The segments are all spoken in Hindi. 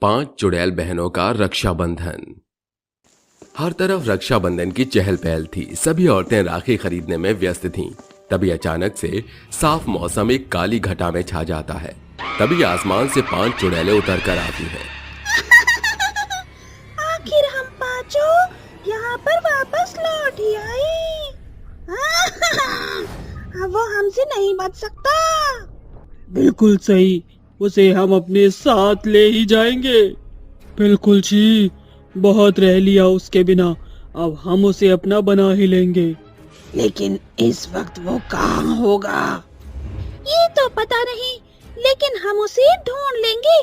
5 चुड़ैल बहनों का रक्षाबंधन। हर तरफ रक्षाबंधन की चहल पहल थी। सभी औरतें राखी खरीदने में व्यस्त थीं। तभी अचानक से साफ मौसम एक काली घटा में छा जाता है। तभी आसमान से 5 चुड़ैलें उतर कर आती हैं। आखिर हम पांचों यहाँ पर वापस लौट ही आए। अब वो हमसे नहीं बच सकता। बिल्कुल सही, उसे हम अपने साथ ले ही जाएंगे। बिल्कुल जी, बहुत रह लिया उसके बिना, अब हम उसे अपना बना ही लेंगे। लेकिन इस वक्त वो कहाँ होगा? ये तो पता नहीं, लेकिन हम उसे ढूंढ लेंगे।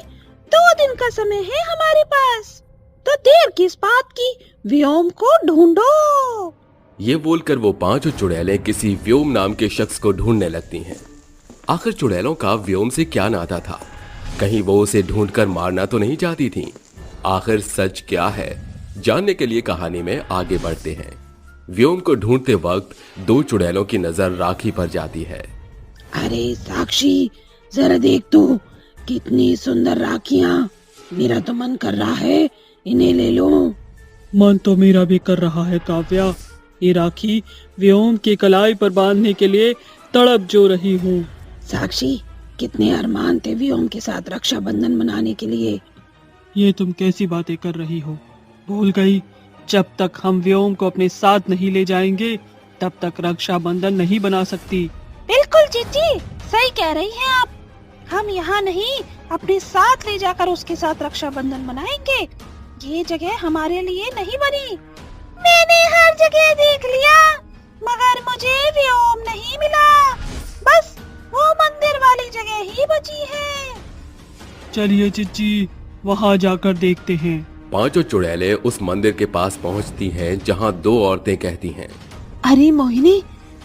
2 दिन का समय है हमारे पास, तो देर किस बात की? व्योम को ढूंढो। ये बोलकर वो 5 चुड़ैलें किसी व्योम नाम के शख्स को ढूंढने लगती हैं। आखिर चुड़ैलों का व्योम से क्या नाता था? कहीं वो उसे ढूंढकर मारना तो नहीं चाहती थीं? आखिर सच क्या है, जानने के लिए कहानी में आगे बढ़ते हैं। व्योम को ढूंढते वक्त 2 चुड़ैलों की नजर राखी पर जाती है। अरे साक्षी, जरा देख तू, कितनी सुंदर राखियां। मेरा तो मन कर रहा है इन्हें ले लूं। मन तो मेरा भी कर रहा है काव्या। ये राखी व्योम की कलाई पर बांधने के लिए तड़प जो रही हूँ। साक्षी, कितने अरमान थे व्योम के साथ रक्षाबंधन मनाने के लिए। ये तुम कैसी बातें कर रही हो? भूल गई, जब तक हम व्योम को अपने साथ नहीं ले जाएंगे तब तक रक्षाबंधन नहीं बना सकती। बिल्कुल जीजी, सही कह रही हैं आप। हम यहाँ नहीं, अपने साथ ले जाकर उसके साथ रक्षाबंधन मनाएंगे। ये जगह हमारे लिए नहीं बनी। मैंने हर जगह देख लिया, मगर मुझे व्योम नहीं मिला। बस वो मंदिर वाली जगह ही बची है। चलिए चिच्ची, वहाँ जाकर देखते हैं। 5 चुड़ैलें उस मंदिर के पास पहुंचती हैं जहां 2 औरतें कहती हैं, अरे मोहिनी,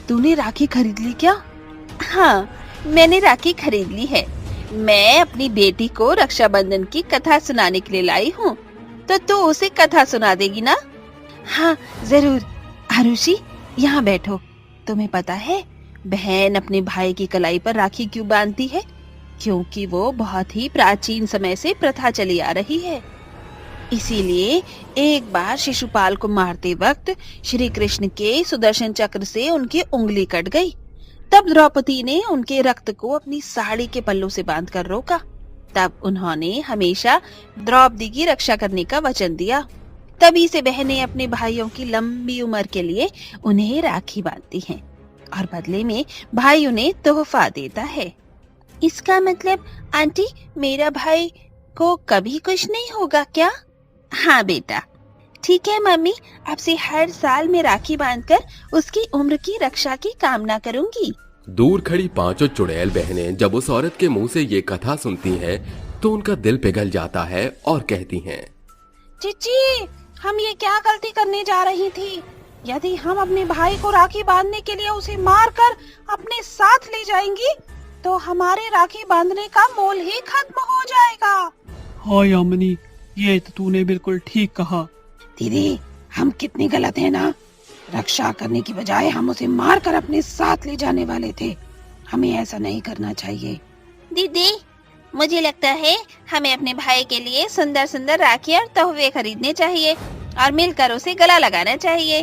तूने राखी खरीद ली क्या? हाँ, मैंने राखी खरीद ली है। मैं अपनी बेटी को रक्षाबंधन की कथा सुनाने के लिए लाई हूँ, तो तू उसे कथा सुना देगी ना? हाँ जरूर। आरुषि, यहाँ बैठो। तुम्हें पता है बहन अपने भाई की कलाई पर राखी क्यों बांधती है? क्योंकि वो बहुत ही प्राचीन समय से प्रथा चली आ रही है। इसीलिए एक बार शिशुपाल को मारते वक्त श्री कृष्ण के सुदर्शन चक्र से उनकी उंगली कट गई। तब द्रौपदी ने उनके रक्त को अपनी साड़ी के पल्लू से बांधकर रोका। तब उन्होंने हमेशा द्रौपदी की रक्षा करने का वचन दिया। तभी से बहनें अपने भाइयों की लंबी उम्र के लिए उन्हें राखी बांधती हैं और बदले में भाई उन्हें तोहफा देता है। इसका मतलब आंटी, मेरा भाई को कभी कुछ नहीं होगा क्या? हाँ बेटा, ठीक है मम्मी, अब से हर साल मैं राखी बांधकर उसकी उम्र की रक्षा की कामना करूंगी। दूर खड़ी 5 चुड़ैल बहनें जब उस औरत के मुंह से ये कथा सुनती हैं तो उनका दिल पिघल जाता है और कहती हैं, जीजी, हम ये क्या गलती करने जा रही थी? यदि हम अपने भाई को राखी बांधने के लिए उसे मारकर अपने साथ ले जाएंगी तो हमारे राखी बांधने का मोल ही खत्म हो जाएगा। हाँ यामिनी, ये तो तूने बिल्कुल ठीक कहा। दीदी, हम कितने गलत हैं ना। रक्षा करने की बजाय हम उसे मारकर अपने साथ ले जाने वाले थे। हमें ऐसा नहीं करना चाहिए। दीदी, मुझे लगता है हमें अपने भाई के लिए सुंदर सुंदर राखी और तोहफे खरीदने चाहिए और मिलकर उसे गला लगाना चाहिए।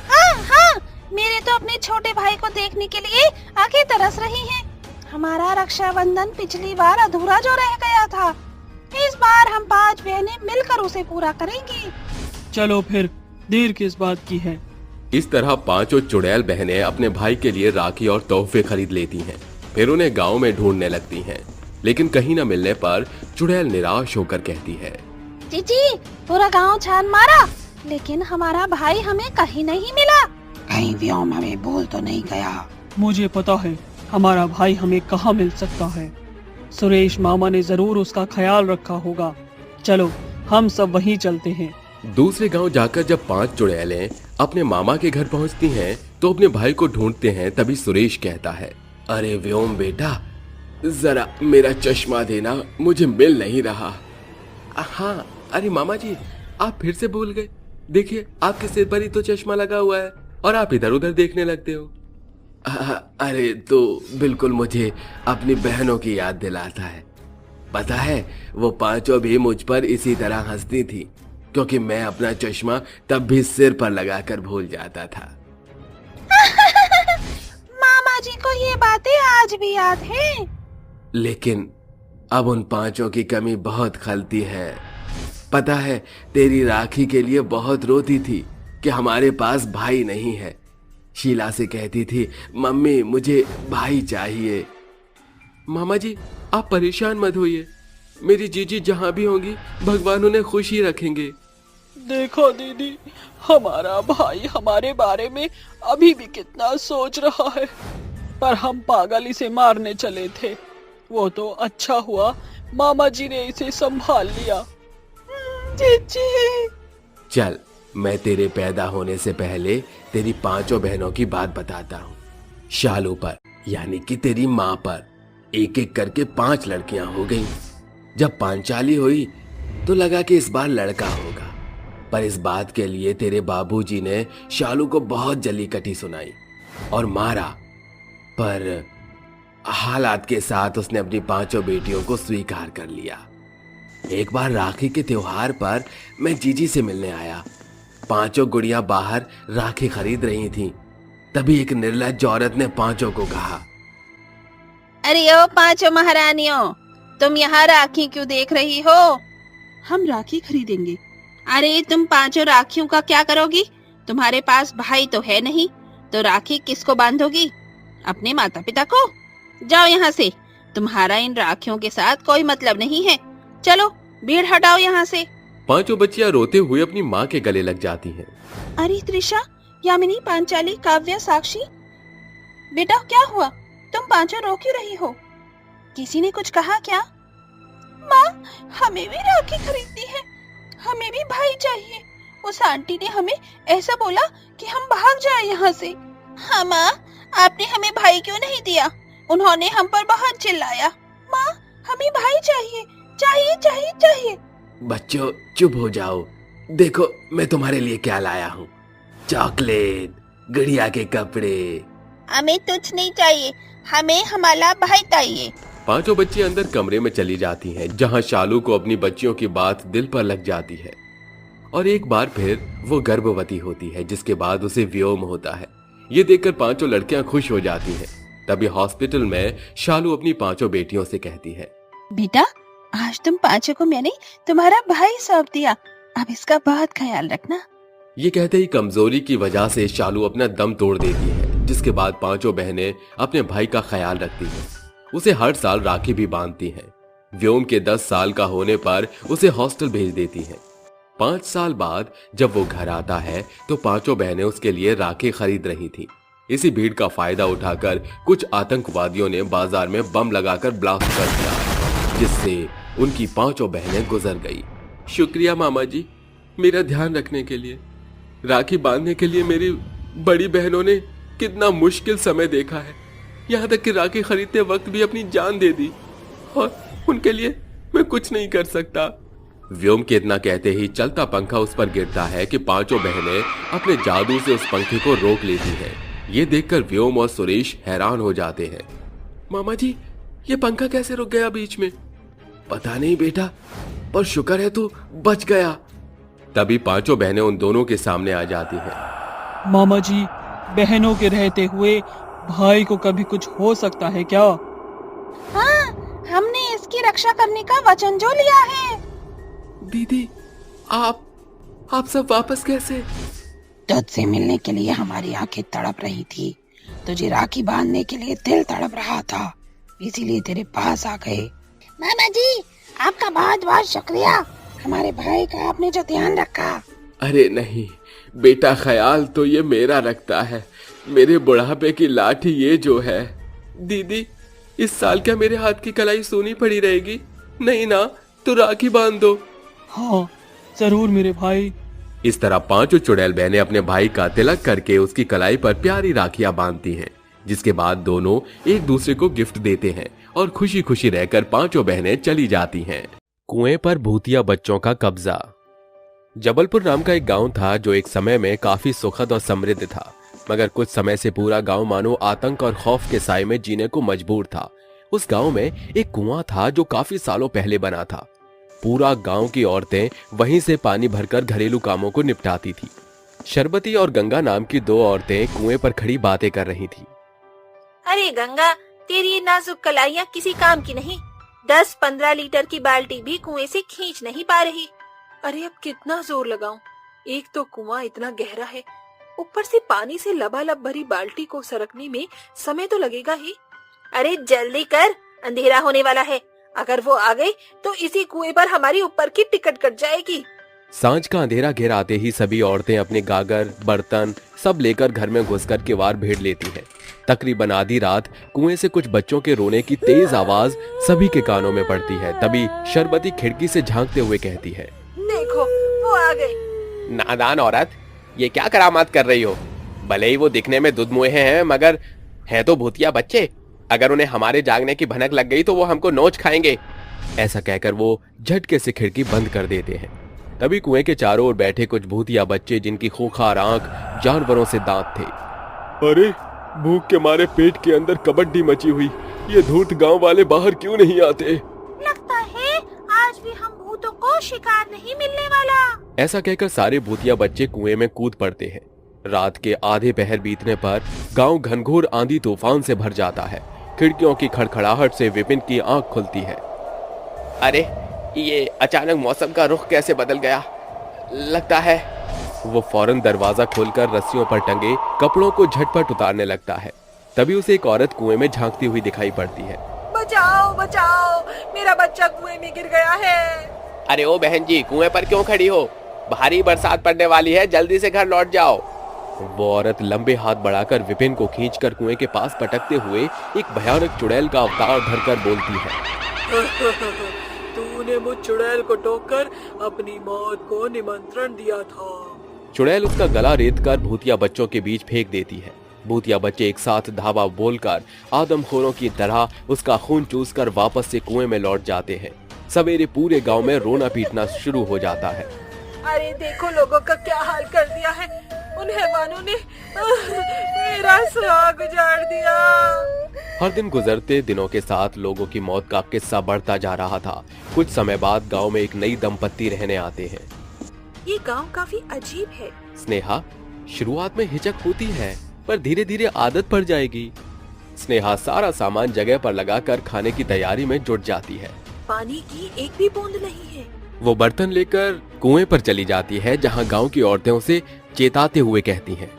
हाँ हाँ, मेरे तो अपने छोटे भाई को देखने के लिए आंखें तरस रही हैं। हमारा रक्षाबंधन पिछली बार अधूरा जो रह गया था, इस बार हम 5 बहनें मिलकर उसे पूरा करेंगी। चलो फिर, देर किस बात की है। इस तरह 5 चुड़ैल बहनें अपने भाई के लिए राखी और तोहफे खरीद लेती हैं। फिर उन्हें गांव में ढूंढने लगती हैं, लेकिन कहीं न मिलने पर चुड़ैल निराश होकर कहती है, जीजी, पूरा गांव छान मारा, लेकिन हमारा भाई हमें कहीं नहीं मिला। कहीं व्योम हमें भूल तो नहीं गया? मुझे पता है हमारा भाई हमें कहाँ मिल सकता है। सुरेश मामा ने जरूर उसका ख्याल रखा होगा। चलो हम सब वहीं चलते हैं। दूसरे गांव जाकर जब 5 चुड़ैलें अपने मामा के घर पहुंचती हैं तो अपने भाई को ढूंढते हैं। तभी सुरेश कहता है, अरे व्योम बेटा, जरा मेरा चश्मा देना, मुझे मिल नहीं रहा। हाँ, अरे मामा जी, आप फिर से भूल गए। देखिए, आपके सिर पर ही तो चश्मा लगा हुआ है और आप इधर उधर देखने लगते हो। अरे तो बिल्कुल मुझे अपनी बहनों की याद दिलाता है। पता है, वो पांचों भी मुझ पर इसी तरह हंसती थी, क्योंकि मैं अपना चश्मा तब भी सिर पर लगाकर भूल जाता था। मामा जी को ये बातें आज भी याद हैं। लेकिन अब उन पांचों की कमी बहुत खलती है। पता है, तेरी राखी के लिए बहुत रोती थी कि हमारे पास भाई नहीं है। शीला से कहती थी, मम्मी मुझे भाई चाहिए। मामा जी, आप परेशान मत होइए, मेरी जीजी जहां भी होंगी भगवान उन्हें खुश ही रखेंगे। देखो दीदी, हमारा भाई हमारे बारे में अभी भी कितना सोच रहा है, पर हम पागल इसे मारने चले थे। वो तो अच्छा हुआ मामा जी ने इसे संभाल लिया। जीजी, चल, मैं तेरे पैदा होने से पहले तेरी पांचों बहनों की बात बताता हूँ। शालू पर, यानी कि तेरी माँ पर, एक एक करके 5 लड़कियां हो गईं। जब पांचाली हुई तो लगा कि इस बार लड़का होगा, पर इस बात के लिए तेरे बाबूजी ने शालू को बहुत जली कटी सुनाई और मारा। पर हालात के साथ उसने अपनी 5 बेटियों को स्वीकार कर लिया। एक बार राखी के त्योहार पर मैं जीजी से मिलने आया। 5 गुड़ियां बाहर राखी खरीद रही थीं। तभी एक निर्लज्ज औरत ने 5 को कहा, अरे ओ 5 महारानियों, तुम यहाँ राखी क्यों देख रही हो? हम राखी खरीदेंगे। अरे तुम 5 राखियों का क्या करोगी? तुम्हारे पास भाई तो है नहीं, तो राखी किसको बांधोगी? अपने माता पिता को? जाओ यहाँ से, तुम्हारा इन राखियों के साथ कोई मतलब नहीं है। चलो भीड़ हटाओ यहाँ से। 5 बच्चियां रोते हुए अपनी माँ के गले लग जाती हैं। अरे त्रिशा, यामिनी, पांचाली, काव्या, साक्षी, बेटा क्या हुआ? तुम 5 रो क्यों रही हो? किसी ने कुछ कहा क्या? माँ, हमें भी राखी खरीदनी है, हमें भी भाई चाहिए। उस आंटी ने हमें ऐसा बोला कि हम भाग जाए यहाँ से। हाँ माँ, आपने हमें भाई क्यों नहीं दिया? उन्होंने हम पर बहुत चिल्लाया। माँ, हमें भाई चाहिए, चाहिए चाहिए चाहिए। बच्चों चुप हो जाओ, देखो मैं तुम्हारे लिए क्या लाया हूँ। चॉकलेट, गुड़िया के कपड़े। हमें कुछ नहीं चाहिए, हमें हमारा भाई चाहिए। 5 बच्चियां अंदर कमरे में चली जाती हैं, जहां शालू को अपनी बच्चियों की बात दिल पर लग जाती है और एक बार फिर वो गर्भवती होती है, जिसके बाद उसे व्योम होता है। ये देखकर 5 लड़कियां खुश हो जाती हैं। तभी हॉस्पिटल में शालू अपनी 5 बेटियों से कहती है, बेटा, आज तुम 5 को मैंने तुम्हारा भाई सौंप दिया, अब इसका बहुत ख्याल रखना। ये कहते ही कमजोरी की वजह से शालू अपना दम तोड़ देती है, जिसके बाद 5 बहनें अपने भाई का ख्याल रखती हैं। उसे हर साल राखी भी बांधती हैं। व्योम के 10 साल का होने पर उसे हॉस्टल भेज देती हैं। 5 साल बाद जब वो घर आता है तो 5 बहनें उसके लिए राखी खरीद रही थी। इसी भीड़ का फायदा उठाकर कुछ आतंकवादियों ने बाजार में बम लगाकर ब्लास्ट कर दिया, जिससे उनकी 5 बहनें गुजर गई। शुक्रिया मामा जी, मेरा ध्यान रखने के लिए। राखी बांधने के लिए मेरी बड़ी बहनों ने कितना मुश्किल समय देखा है, यहाँ तक कि राखी खरीदते वक्त भी अपनी जान दे दी, और उनके लिए मैं कुछ नहीं कर सकता। व्योम के इतना कहते ही चलता पंखा उस पर गिरता है कि 5 बहनें अपने जादू से उस पंखे को रोक लेती हैं। ये देखकर व्योम और सुरेश हैरान हो जाते हैं। मामा जी, ये पंखा कैसे रुक गया बीच में? पता नहीं बेटा, पर शुक्र है तू बच गया। तभी 5 बहनें उन दोनों के सामने आ जाती हैं। मामा जी, बहनों के रहते हुए भाई को कभी कुछ हो सकता है क्या? हाँ, हमने इसकी रक्षा करने का वचन जो लिया है। दीदी, आप सब वापस कैसे? तुझसे मिलने के लिए हमारी आंखें तड़प रही थी, तुझे राखी बांधने के लिए दिल तड़प रहा था, इसीलिए तेरे पास आ गए। मामा जी, आपका बहुत बहुत शुक्रिया, हमारे भाई का आपने जो ध्यान रखा। अरे नहीं बेटा, ख्याल तो ये मेरा रखता है, मेरे बुढ़ापे की लाठी ये जो है। दीदी, इस साल क्या मेरे हाथ की कलाई सूनी पड़ी रहेगी? नहीं ना, तो राखी बांध दो। हाँ जरूर मेरे भाई। इस तरह 5 चुड़ैल बहनें अपने भाई का तिलक करके उसकी कलाई पर प्यारी राखियां बांधती हैं, जिसके बाद दोनों एक दूसरे को गिफ्ट देते हैं और खुशी खुशी रहकर 5 बहनें चली जाती हैं। कुएं पर भूतिया बच्चों का कब्जा। जबलपुर नाम का एक गांव था जो एक समय में काफी सुखद और समृद्ध था, मगर कुछ समय से पूरा गांव मानो आतंक और खौफ के साए में जीने को मजबूर था। उस गांव में एक कुआं था जो काफी सालों पहले बना था। पूरा गांव की औरतें वहीं से पानी भरकर घरेलू कामों को निपटाती थी। शरबती और गंगा नाम की दो औरतें कुएं पर खड़ी बातें कर रही थी। अरे गंगा, तेरी ये नाजुक कलाइयाँ किसी काम की नहीं। 10-15 लीटर की बाल्टी भी कुएं से खींच नहीं पा रही। अरे अब कितना जोर लगाऊं? एक तो कुआं इतना गहरा है, ऊपर से पानी से लबालब भरी बाल्टी को सरकने में समय तो लगेगा ही। अरे जल्दी कर, अंधेरा होने वाला है। अगर वो आ गई तो इसी कुएं पर हमारी ऊपर की टिकट कट जाएगी। सांझ का अंधेरा घेर आते ही सभी औरतें अपने गागर, बर्तन सब लेकर घर में घुसकर किवाड़ भेड़ लेती हैं। तकरीबन आधी रात कुएं से कुछ बच्चों के रोने की तेज आवाज सभी के कानों में पड़ती है। तभी शरबती खिड़की से झांकते हुए कहती है, देखो वो आ गई। नादान औरत, ये क्या करामात कर रही हो? भले ही वो दिखने में दुधमुहे हैं मगर हैं तो भूतिया बच्चे। अगर उन्हें हमारे जागने की भनक लग गई तो वो हमको नोच खाएंगे। ऐसा कहकर वो झटके से खिड़की बंद कर देते हैं। तभी कुएं के चारों ओर बैठे कुछ भूतिया बच्चे, जिनकी खूंखार आंख जानवरों से दांत थे। अरे भूख के मारे पेट के अंदर कबड्डी मची हुई, ये धूर्त गांव वाले बाहर क्यों नहीं आते? लगता है आज भी हम भूतों को शिकार नहीं मिलने वाला। ऐसा कहकर सारे भूतिया बच्चे कुएं में कूद पड़ते हैं। रात के आधे पहर बीतने पर गांव घनघोर आंधी तूफान से भर जाता है। खिड़कियों की खड़खड़ाहट से विपिन की आंख खुलती है। अरे ये अचानक मौसम का रुख कैसे बदल गया? लगता है वो फौरन दरवाजा खोलकर रस्सियों पर टंगे कपड़ों को झटपट उतारने लगता है। तभी उसे एक औरत कुएं में झांकती हुई दिखाई पड़ती है। बचाओ बचाओ, मेरा बच्चा कुएं में गिर गया है। अरे ओ बहन जी, कुएं पर क्यों खड़ी हो? भारी बरसात पड़ने वाली है, जल्दी से घर लौट जाओ। वो औरत लंबे हाथ बढ़ाकर विपिन को खींचकर कुएं के पास पटकते हुए एक भयानक चुड़ैल का अवतार धरकर बोलती है, तूने मुझ चुड़ैल को टोककर अपनी मौत को निमंत्रण दिया था। चुड़ैल उसका गला रेतकर भूतिया बच्चों के बीच फेंक देती है। भूतिया बच्चे एक साथ धावा बोलकर आदमखोरों की तरह उसका खून चूसकर वापस से कुएं में लौट जाते हैं। सवेरे पूरे गांव में रोना पीटना शुरू हो जाता है। अरे देखो लोगों का क्या हाल कर दिया है, उन हैवानों ने मेरा सुहाग उजाड़ दिया। हर दिन गुजरते दिनों के साथ लोगों की मौत का किस्सा बढ़ता जा रहा था। कुछ समय बाद गांव में एक नई दंपत्ति रहने आते हैं। ये गांव काफी अजीब है। स्नेहा, शुरुआत में हिचक होती है पर धीरे धीरे आदत पड़ जाएगी। स्नेहा सारा सामान जगह पर लगाकर खाने की तैयारी में जुट जाती है। पानी की एक भी बूंद नहीं है। वो बर्तन लेकर कुएं पर चली जाती है, जहां गांव की औरतें उसे चेताते हुए कहती हैं,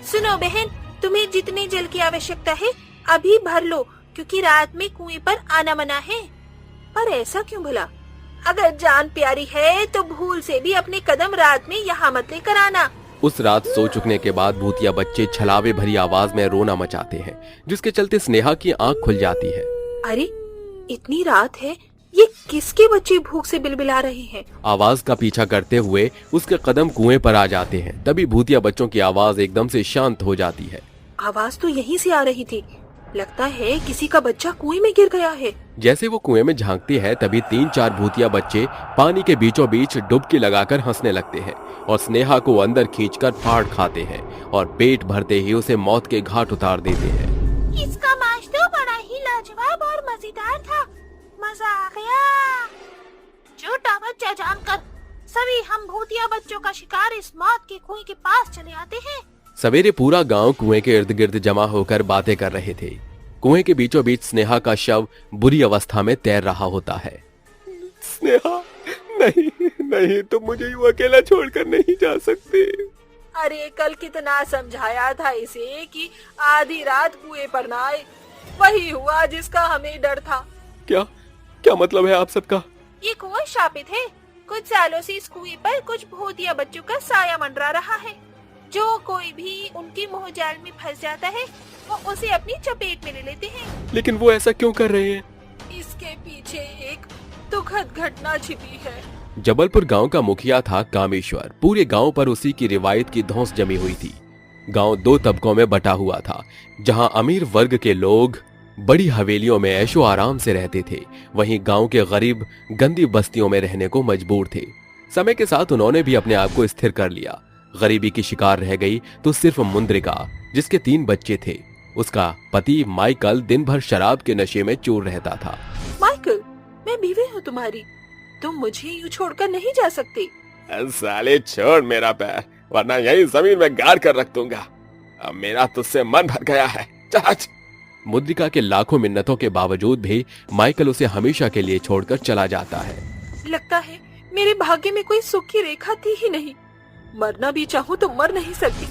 सुनो बहन, तुम्हें जितने जल की आवश्यकता है अभी भर लो, क्योंकि रात में कुएं पर आना मना है। पर ऐसा क्यों भला? अगर जान प्यारी है तो भूल से भी अपने कदम रात में यहाँ मत लेकर आना। उस रात सो चुकने के बाद भूतिया बच्चे छलावे भरी आवाज में रोना मचाते हैं, जिसके चलते स्नेहा की आंख खुल जाती है। अरे इतनी रात है, ये किसके बच्चे भूख से बिलबिला रहे हैं? आवाज का पीछा करते हुए उसके कदम कुएं पर आ जाते हैं। तभी भूतिया बच्चों की आवाज एकदम से शांत हो जाती है। आवाज तो यहीं से आ रही थी। लगता है किसी का बच्चा कुएं में गिर गया है। जैसे वो कुएं में झांकती है तभी 3-4 भूतिया बच्चे पानी के बीचों बीच डुबकी लगाकर हंसने लगते हैं और स्नेहा को अंदर खींचकर फाड़ खाते हैं और पेट भरते ही उसे मौत के घाट उतार देते हैं। इसका मांस तो बड़ा ही लाजवाब और मजेदार था। मजा आ गया। छोटा बच्चा जानकर सभी हम भूतिया बच्चों का शिकार इस मौत के कुएं के पास चले आते हैं। सवेरे पूरा गांव कुएं के इर्द गिर्द जमा होकर बातें कर रहे थे। कुएं के बीचों बीच स्नेहा का शव बुरी अवस्था में तैर रहा होता है। स्नेहा, नहीं नहीं, तुम मुझे यूं अकेला छोड़कर नहीं जा सकते। अरे कल कितना समझाया था इसे कि आधी रात कुएं पर ना आए। वही हुआ जिसका हमें डर था। क्या क्या मतलब है आप सबका? ये कुआं शापित है। कुछ सालों से इस कुएं पर कुछ भूतिया बच्चों का साया मंडरा रहा है। जो कोई भी उनकी मोहजाल में फंस जाता है वो उसे अपनी चपेट में ले लेते हैं। लेकिन वो ऐसा क्यों कर रहे हैं? इसके पीछे एक दुखद घटना छिपी है। जबलपुर गांव का मुखिया था कामेश्वर। पूरे गांव पर उसी की रिवायत की धौंस जमी हुई थी। गांव 2 तबकों में बटा हुआ था, जहां अमीर वर्ग के लोग बड़ी हवेलियों में ऐशो आराम से रहते थे, वहीं गांव के गरीब गंदी बस्तियों में रहने को मजबूर थे। समय के साथ उन्होंने भी अपने आप को स्थिर कर लिया। गरीबी की शिकार रह गई तो सिर्फ मुंद्रिका, जिसके 3 बच्चे थे। उसका पति माइकल दिन भर शराब के नशे में चूर रहता था। माइकल, मैं बीवी हूँ तुम्हारी, तुम मुझे यूँ छोड़कर नहीं जा सकते। साले छोड़ मेरा पैर, वरना यही जमीन में गाड़ कर रख दूंगा। अब मेरा तुझसे मन भर गया है, चल। मुद्रिका के लाखों मिन्नतों के बावजूद भी माइकल उसे हमेशा के लिए छोड़कर चला जाता है। लगता है मेरे भाग्य में कोई सुख की रेखा थी ही नहीं। मरना भी चाहूँ तो मर नहीं सकती।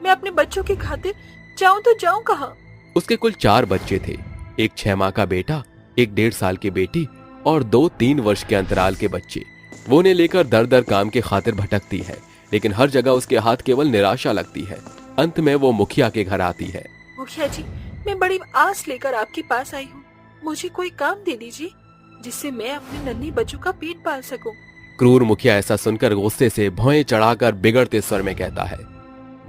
मैं अपने बच्चों की खातिर जाऊँ तो जाऊँ कहाँ? उसके कुल 4 बच्चे थे, एक 6 माह का बेटा, एक 1.5 साल की बेटी और 2-3 वर्ष के अंतराल के बच्चे। वो उन्हें लेकर दर दर काम के खातिर भटकती है, लेकिन हर जगह उसके हाथ केवल निराशा लगती है। अंत में वो मुखिया के घर आती है। मुखिया जी, मैं बड़ी आस लेकर आपके पास आई हूँ। मुझे कोई काम दे दीजिए जिससे मैं अपने नन्ही बच्चों का पेट पाल सकूं। क्रूर मुखिया ऐसा सुनकर गुस्से से भौएं चढ़ाकर बिगड़ते स्वर में कहता है,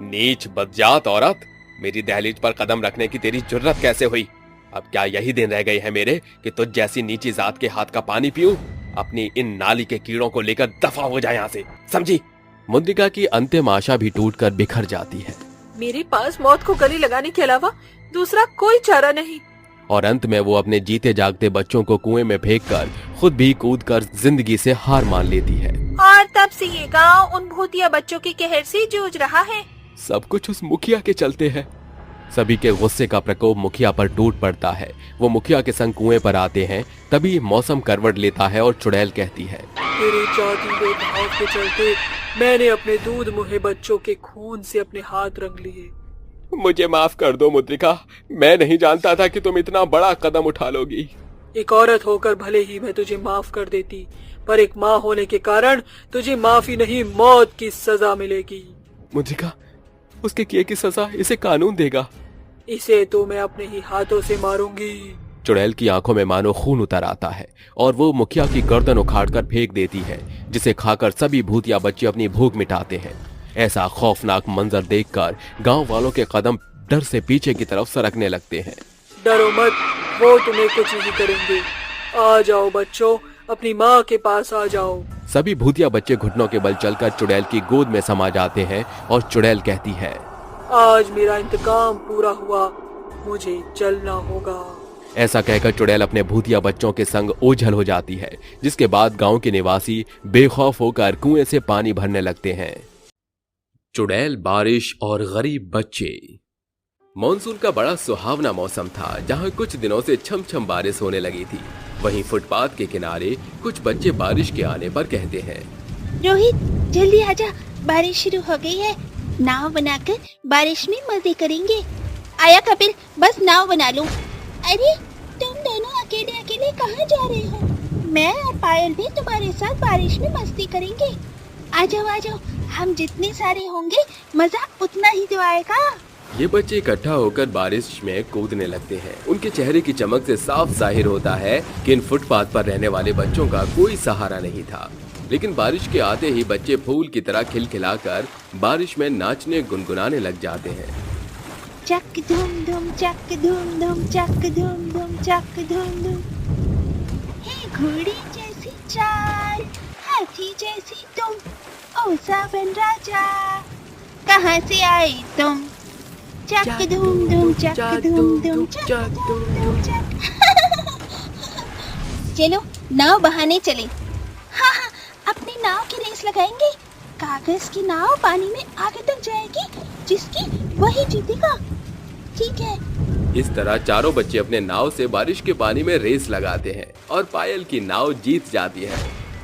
नीच बदजात औरत, मेरी दहलीज पर कदम रखने की तेरी जुर्रत कैसे हुई? अब क्या यही दिन रह गए हैं मेरे कि तुझ जैसी नीची जात के हाथ का पानी पीऊं? अपनी इन नाली के कीड़ों को लेकर दफा हो जाए यहाँ से, समझी? मुद्रिका की अंतिम आशा भी टूटकर बिखर जाती है। मेरे पास मौत को गले लगाने के अलावा दूसरा कोई चारा नहीं। और अंत में वो अपने जीते जागते बच्चों को कुएं में फेंककर खुद भी कूदकर जिंदगी से हार मान लेती है। और तब से ये गांव उन भूतिया बच्चों के कहर से जूझ रहा है। सब कुछ उस मुखिया के चलते है। सभी के गुस्से का प्रकोप मुखिया पर टूट पड़ता है। वो मुखिया के संग कुएं पर आते हैं। तभी मौसम करवट लेता है और चुड़ैल कहती है, तेरे जादुई भाव के चलते मैंने अपने दूध मुहे बच्चों के खून से अपने हाथ रंग लिए। मुझे माफ कर दो मुद्रिका, मैं नहीं जानता था कि तुम इतना बड़ा कदम उठा लोगी। एक औरत होकर भले ही मैं तुझे माफ कर देती, पर एक माँ होने के कारण तुझे माफी नहीं, मौत की सजा मिलेगी। मुद्रिका, उसके किए की सजा इसे कानून देगा। इसे तो मैं अपने ही हाथों से मारूंगी। चुड़ैल की आंखों में मानो खून उतर आता है और वो मुखिया की गर्दन उखाड़कर फेंक देती है, जिसे खाकर सभी भूतिया बच्चे अपनी भूख मिटाते हैं। ऐसा खौफनाक मंजर देखकर गांव वालों के कदम डर से पीछे की तरफ सरकने लगते हैं। डरो मत, वो तुम्हें कुछ नहीं करेंगे। आ जाओ बच्चों, अपनी माँ के पास आ जाओ। सभी भूतिया बच्चे घुटनों के बल चलकर चुड़ैल की गोद में समा जाते हैं और चुड़ैल कहती है, आज मेरा इंतकाम पूरा हुआ, मुझे चलना होगा। ऐसा कहकर चुड़ैल अपने भूतिया बच्चों के संग ओझल हो जाती है, जिसके बाद गांव के निवासी बेखौफ होकर कुएं से पानी भरने लगते हैं। चुड़ैल, बारिश और गरीब बच्चे। मॉनसून का बड़ा सुहावना मौसम था, जहां कुछ दिनों से छम-छम बारिश होने लगी थी। वहीं फुटपाथ के किनारे कुछ बच्चे बारिश के आने पर कहते हैं, रोहित जल्दी आजा, बारिश शुरू हो गई है। नाव बनाकर बारिश में मजे करेंगे। आया कपिल, बस नाव बना लो। अरे तुम दोनों अकेले अकेले कहाँ जा रहे हो? मैं और पायल भी तुम्हारे साथ बारिश में मस्ती करेंगे। आ जाओ, हम जितने सारे होंगे मजा उतना ही तो आएगा। ये बच्चे इकट्ठा होकर बारिश में कूदने लगते हैं। उनके चेहरे की चमक से साफ जाहिर होता है कि इन फुटपाथ पर रहने वाले बच्चों का कोई सहारा नहीं था। लेकिन बारिश के आते ही बच्चे फूल की तरह खिलखिलाकर बारिश में नाचने गुनगुनाने लग जाते हैं। चक धूम धूम, चक धूम धूम, चक धूम धूम, चक धूम धूम। हे घोड़ी जैसी चाल, हाथी जैसी तुम, ओ सावन राजा, कहाँ से आई तुम? चक धूम धूम, चक धूम धूम, चक धूम धूम, चक। चलो नाव बहाने चले। हाँ, अपनी नाव की रेस लगाएंगे। कागज की नाव पानी में आगे तक जाएगी, जिसकी वही जीतेगा। ठीक है। इस तरह चारों बच्चे अपने नाव से बारिश के पानी में रेस लगाते हैं और पायल की नाव जीत जाती है,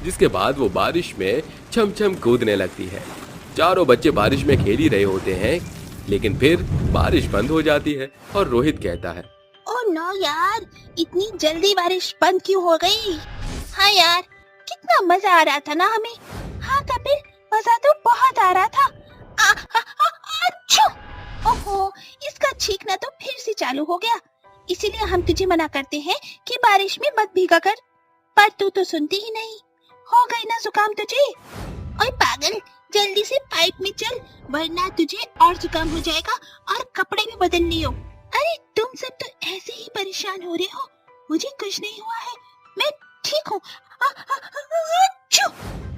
जिसके बाद वो बारिश में छम छम कूदने लगती है। चारों बच्चे बारिश में खेल ही रहे होते हैं, लेकिन फिर बारिश बंद हो जाती है और रोहित कहता है, ओ नो यार, इतनी जल्दी बारिश बंद क्यों हो गई? हाँ यार, कितना मजा आ रहा था ना हमें। हाँ कपिल, मजा तो बहुत आ रहा था। अच्छू! ओहो, इसका छींकना तो फिर से चालू हो गया। इसीलिए हम तुझे मना करते हैं कि बारिश में मत भीगा कर, पर तू तो सुनती ही नहीं। हो गई ना जुकाम तुझे? ओए पागल, जल्दी से पाइप में चल, वरना तुझे और जुकाम हो जाएगा और कपड़े भी बदल लियो। अरे तुम सब तो ऐसे ही परेशान हो रहे हो, मुझे कुछ नहीं हुआ है, मैं ठीक हूँ।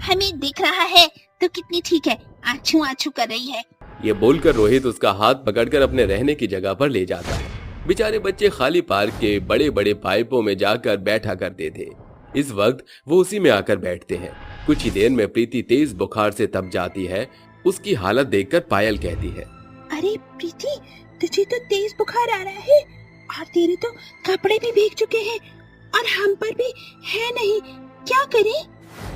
हमें दिख रहा है तो कितनी ठीक है, आछू आछू कर रही है। ये बोलकर रोहित उसका हाथ पकड़कर अपने रहने की जगह पर ले जाता है। बेचारे बच्चे खाली पार्क के बड़े बड़े पाइपों में जाकर बैठा करते थे। इस वक्त वो उसी में आकर बैठते हैं। कुछ ही देर में प्रीति तेज बुखार से तप जाती है। उसकी हालत देखकर पायल कहती है, अरे प्रीति, तुझे तो तेज बुखार आ रहा है और तेरे तो कपड़े भी भीग चुके हैं और हम पर भी है नहीं, क्या करें?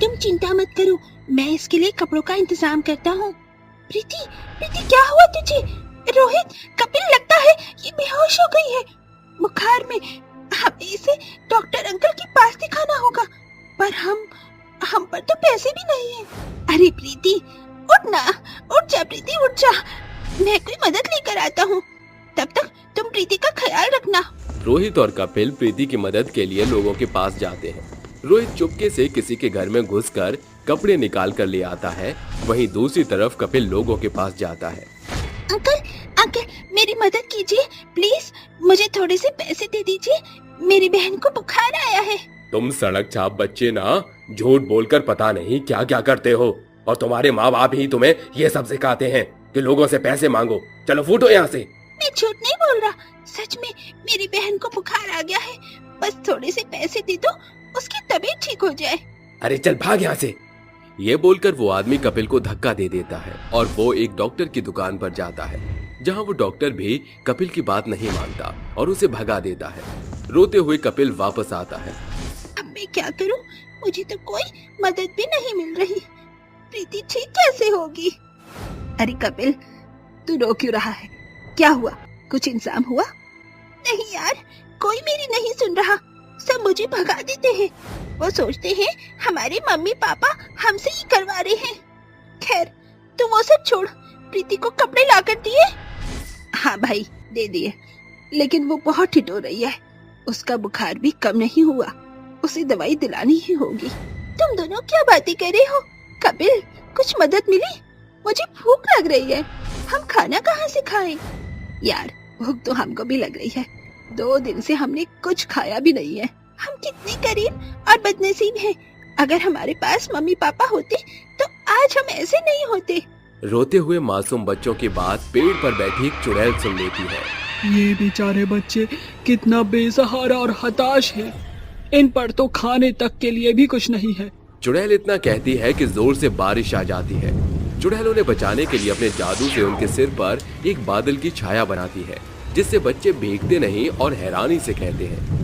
तुम चिंता मत करो, मैं इसके लिए कपड़ों का इंतजाम करता हूँ। प्रीति, प्रीति क्या हुआ तुझे? रोहित, कपिल, लगता है ये बेहोश हो गई है बुखार में। हमें इसे डॉक्टर अंकल के पास दिखाना होगा, पर हम पर तो पैसे भी नहीं है। अरे प्रीति, उठ ना, उठ जा प्रीति, उठ जा, मैं कोई मदद लेकर आता हूँ, तब तक तुम प्रीति का ख्याल रखना। रोहित और कपिल प्रीति की मदद के लिए लोगों के पास जाते हैं। रोहित चुपके से किसी के घर में घुसकर कपड़े निकाल कर ले आता है। वहीं दूसरी तरफ कपिल लोगों के पास जाता है। अंकल, अंकल, मेरी मदद कीजिए प्लीज, मुझे थोड़े से पैसे दे दीजिए, मेरी बहन को बुखार आया है। तुम सड़क छाप बच्चे ना, झूठ बोलकर पता नहीं क्या क्या करते हो, और तुम्हारे माँ बाप ही तुम्हें ये सब सिखाते हैं कि लोगों से पैसे मांगो। चलो फूटो यहाँ से। मैं झूठ नहीं बोल रहा, सच में मेरी बहन को बुखार आ गया है, बस थोड़े से पैसे दे दो, उसकी तबीयत ठीक हो जाए। अरे चल भाग यहाँ से। ये बोलकर वो आदमी कपिल को धक्का दे देता है और वो एक डॉक्टर की दुकान पर जाता है, जहाँ वो डॉक्टर भी कपिल की बात नहीं मानता और उसे भगा देता है। रोते हुए कपिल वापस आता है। अब मैं क्या करूं? मुझे तो कोई मदद भी नहीं मिल रही, प्रीति ठीक कैसे होगी? अरे कपिल, तू रो क्यों रहा है? क्या हुआ? कुछ इंतजाम हुआ? नहीं यार, कोई मेरी नहीं सुन रहा, सब मुझे भगा देते हैं। वो सोचते हैं हमारे मम्मी पापा हमसे ही करवा रहे हैं। खैर, तू वो सब छोड़, प्रीति को कपड़े ला कर दिए? हाँ भाई, दे दिए, लेकिन वो बहुत ठिठुर रही है, उसका बुखार भी कम नहीं हुआ, उसे दवाई दिलानी ही होगी। तुम दोनों क्या बातें कर रहे हो? कपिल, कुछ मदद मिली? मुझे भूख लग रही है, हम खाना कहाँ से खाएं? यार, भूख तो हमको भी लग रही है, 2 दिन से हमने कुछ खाया भी नहीं है। हम कितने गरीब और बदनसीब हैं। अगर हमारे पास मम्मी पापा होते तो आज हम ऐसे नहीं होते। रोते हुए मासूम बच्चों की बात पेड़ पर बैठी एक चुड़ैल सुन लेती है। ये बेचारे बच्चे कितना बेसहारा और हताश है, इन पर तो खाने तक के लिए भी कुछ नहीं है। चुड़ैल इतना कहती है कि जोर से बारिश आ जाती है। चुड़ैल उन्हें बचाने के लिए अपने जादू से उनके सिर पर एक बादल की छाया बनाती है, जिससे बच्चे भीगते नहीं और हैरानी से कहते हैं,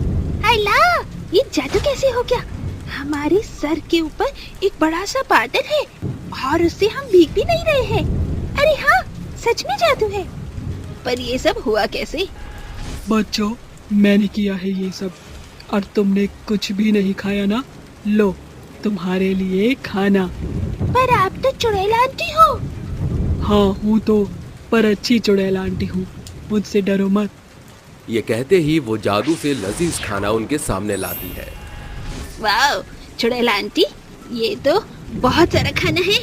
अल्लाह, ये जादू कैसे हो गया? हमारे सर के ऊपर एक बड़ा सा बादल है और उससे हम भीग भी नहीं रहे हैं। अरे हाँ, सच में जादू है। पर ये सब हुआ कैसे? बच्चों, मैंने किया है ये सब, और तुमने कुछ भी नहीं खाया ना? लो, तुम्हारे लिए खाना। पर आप तो चुड़ैल आंटी हो। हाँ हूँ तो, पर अच्छी चुड़ैल आंटी हूँ, मुझसे डरो मत। ये कहते ही वो जादू से लजीज खाना उनके सामने लाती है। वाह चुड़ैल आंटी, ये तो बहुत सारा खाना है,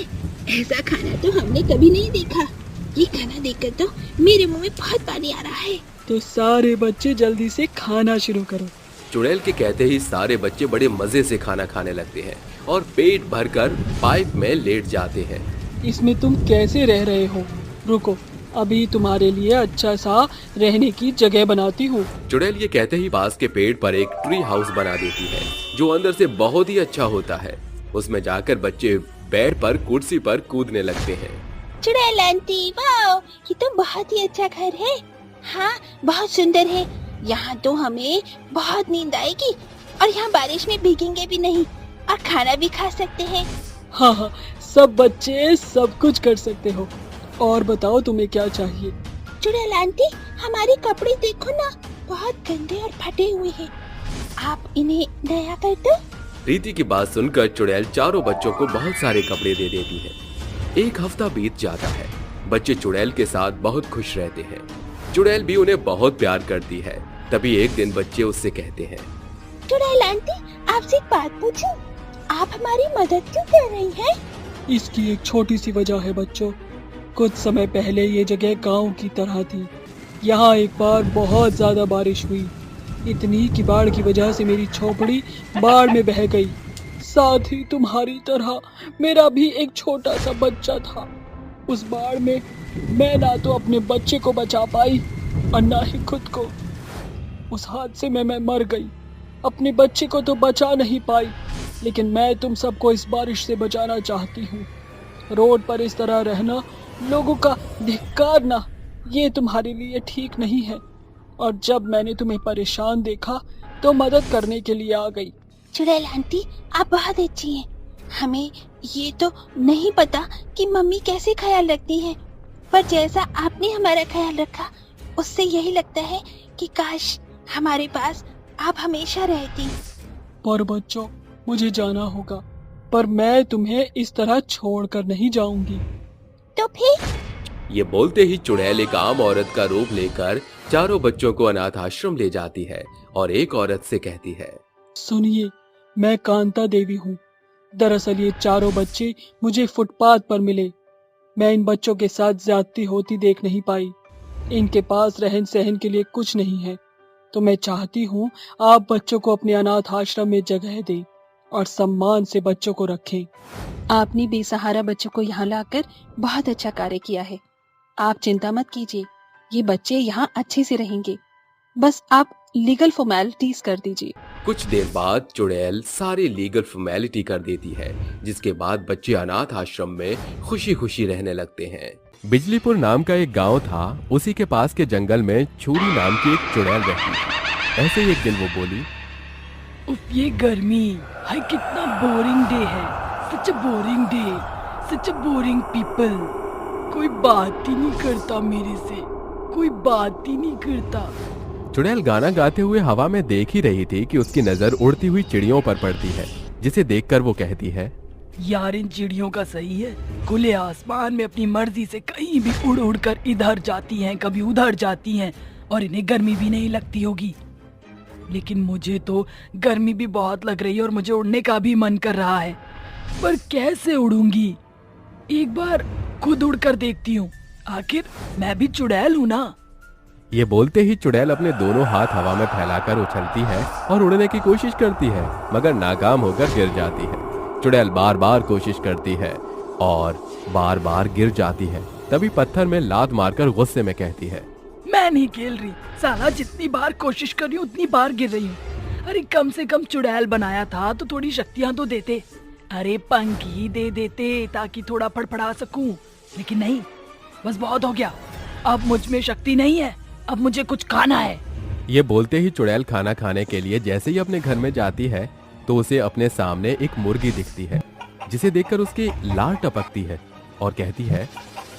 ऐसा खाना तो हमने कभी नहीं देखा। ये खाना देखकर तो मेरे मुंह में बहुत पानी आ रहा है। तो सारे बच्चे जल्दी से खाना शुरू करो। चुड़ैल के कहते ही सारे बच्चे बड़े मजे से खाना खाने लगते हैं और पेट भरकर पाइप में लेट जाते हैं। इसमें तुम कैसे रह रहे हो? रुको, अभी तुम्हारे लिए अच्छा सा रहने की जगह बनाती हूँ। चुड़ैल ये कहते ही पास के पेड़ पर एक ट्री हाउस बना देती है, जो अंदर से बहुत ही अच्छा होता है। उसमें जाकर बच्चे बेड पर कुर्सी पर कूदने लगते हैं। चुड़ैल आंटी, वाह, ये तो बहुत ही अच्छा घर है। हाँ, बहुत सुंदर है। यहाँ तो हमें बहुत नींद आएगी और यहाँ बारिश में भीगेंगे भी नहीं और खाना भी खा सकते हैं। हाँ हाँ, सब बच्चे सब कुछ कर सकते हो। और बताओ तुम्हें क्या चाहिए? चुड़ैल आंटी, हमारे कपड़े देखो ना, बहुत गंदे और फटे हुए हैं, आप इन्हें नया कर दो। प्रीति की बात सुनकर चुड़ैल चारों बच्चों को बहुत सारे कपड़े दे देती है। 1 हफ्ता बीत जाता है। बच्चे चुड़ैल के साथ बहुत खुश रहते हैं। चुड़ैल भी उन्हें बहुत प्यार करती है। तभी एक दिन बच्चे उससे कहते हैं, चुड़ैल आंटी, आपसे एक बात पूछूं? आप हमारी मदद क्यों कर रही हैं? इसकी एक छोटी सी वजह है बच्चों। कुछ समय पहले ये जगह गांव की तरह थी। यहाँ एक बार बहुत ज्यादा बारिश हुई, इतनी कि बाढ़ की वजह से मेरी झोपड़ी बाढ़ में बह गई। साथ ही तुम्हारी तरह मेरा भी एक छोटा सा बच्चा था। उस बाढ़ में मैं ना तो अपने बच्चे को बचा पाई और ना ही खुद को। उस हादसे में मैं मर गई। अपने बच्चे को तो बचा नहीं पाई, लेकिन मैं तुम सबको इस बारिश से बचाना चाहती हूँ। रोड पर इस तरह रहना, लोगों का धिक्कारना, ये तुम्हारे लिए ठीक नहीं है। और जब मैंने तुम्हें परेशान देखा तो मदद करने के लिए आ गई। चुड़ैल आंटी, आप बहुत अच्छी हैं। हमें ये तो नहीं पता कि मम्मी कैसे ख्याल रखती हैं, पर जैसा आपने हमारा ख्याल रखा उससे यही लगता है कि काश हमारे पास आप हमेशा रहती। पर बच्चों, मुझे जाना होगा, पर मैं तुम्हें इस तरह छोड़कर नहीं जाऊंगी। तो फिर? ये बोलते ही चुड़ैल एक आम औरत का रूप लेकर चारों बच्चों को अनाथ आश्रम ले जाती है और एक औरत से कहती है, सुनिए, मैं कांता देवी हूँ। दरअसल ये चारों बच्चे मुझे फुटपाथ पर मिले। मैं इन बच्चों के साथ ज्यादती होती देख नहीं पाई। इनके पास रहन सहन के लिए कुछ नहीं है, तो मैं चाहती हूँ आप बच्चों को अपने अनाथ आश्रम में जगह दें और सम्मान से बच्चों को रखें। आपने बेसहारा बच्चों को यहाँ लाकर बहुत अच्छा कार्य किया है। आप चिंता मत कीजिए, ये बच्चे यहाँ अच्छे से रहेंगे। बस आप लीगल फॉर्मेलिटीज कर दीजिए। कुछ देर बाद चुड़ैल सारी लीगल फॉर्मेलिटी कर देती है, जिसके बाद बच्चे अनाथ आश्रम में खुशी खुशी रहने लगते हैं। बिजलीपुर नाम का एक गांव था। उसी के पास के जंगल में छुरी नाम की एक चुड़ैल रहती थी। ऐसे ही एक दिन वो बोली, उफ, ये गर्मी, हाय कितना बोरिंग डे है। Such a boring day, such a boring people. कोई बात ही नहीं करता मेरे से, कोई बात ही नहीं करता। चुड़ैल गाना गाते हुए हवा में देख ही रही थी कि उसकी नजर उड़ती हुई चिड़ियों पर पड़ती है, जिसे देखकर वो कहती है, यार इन चिड़ियों का सही है, खुले आसमान में अपनी मर्जी से कहीं भी उड़ उड़ कर इधर जाती हैं, कभी उधर जाती हैं, और इन्हें गर्मी भी नहीं लगती होगी। लेकिन मुझे तो गर्मी भी बहुत लग रही है और मुझे उड़ने का भी मन कर रहा है, पर कैसे उड़ूंगी? एक बार खुद उड़कर देखती हूँ, आखिर मैं भी चुड़ैल हूँ ना। ये बोलते ही चुड़ैल अपने दोनों हाथ हवा में फैलाकर उछलती है और उड़ने की कोशिश करती है, मगर नाकाम होकर गिर जाती है। चुड़ैल बार बार कोशिश करती है और बार बार गिर जाती है। तभी पत्थर में लात मारकर गुस्से में कहती है, मैं नहीं खेल रही, साला जितनी बार कोशिश कर रही हूँ उतनी बार गिर रही हूँ। अरे कम से कम चुड़ैल बनाया था तो थोड़ी शक्तियाँ तो देते। अरे पंख ही दे देते ताकि थोड़ा फड़फड़ा सकूं, लेकिन नहीं, बस बहुत हो गया। अब मुझ में शक्ति नहीं है, अब मुझे कुछ खाना है। ये बोलते ही चुड़ैल खाना खाने के लिए जैसे ही अपने घर में जाती है तो उसे अपने सामने एक मुर्गी दिखती है, जिसे देखकर उसकी लार टपकती है और कहती है,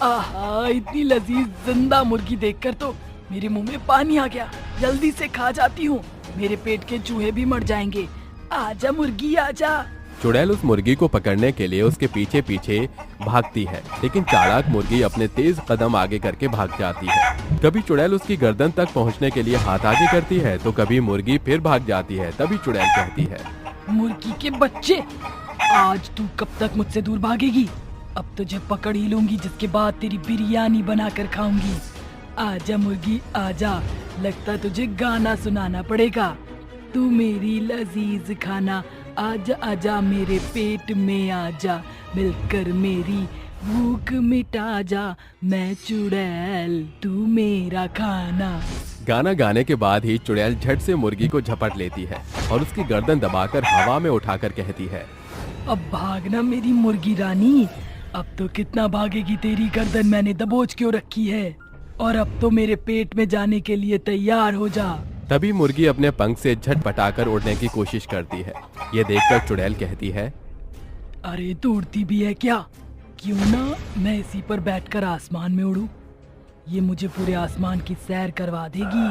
आहा, इतनी लजीज जिंदा मुर्गी देखकर तो मेरे मुंह में पानी आ गया। जल्दी से खा जाती हूँ, मेरे पेट के चूहे भी मर जाएंगे। आजा मुर्गी आजा। चुड़ैल उस मुर्गी को पकड़ने के लिए उसके पीछे पीछे भागती है, लेकिन चालाक मुर्गी अपने तेज कदम आगे करके भाग जाती है। कभी चुड़ैल उसकी गर्दन तक पहुंचने के लिए हाथ आगे करती है तो कभी मुर्गी फिर भाग जाती है। तभी चुड़ैल कहती है, मुर्गी के बच्चे, आज तू कब तक मुझसे दूर भागेगी? अब तुझे पकड़ ही लूंगी, जिसके बाद तेरी बिरयानी बनाकर खाऊंगी। आजा मुर्गी आजा, लगता तुझे गाना सुनाना पड़ेगा। तू मेरी लजीज खाना, आजा आजा मेरे पेट में आजा, मिलकर मेरी भूख मिटा जा। मैं चुड़ैल, तू मेरा खाना। गाना गाने के बाद ही चुड़ैल झट से मुर्गी को झपट लेती है और उसकी गर्दन दबाकर हवा में उठाकर कहती है, अब भागना मेरी मुर्गी रानी, अब तो कितना भागेगी, तेरी गर्दन मैंने दबोच क्यों रखी है, और अब तो मेरे पेट में जाने के लिए तैयार हो जा। तभी मुर्गी अपने पंख से झटपटाकर उड़ने की कोशिश करती है। ये देखकर चुड़ैल कहती है, अरे तू उड़ती भी है क्या? क्यों ना मैं इसी पर बैठकर आसमान में उड़ूं? ये मुझे पूरे आसमान की सैर करवा देगी।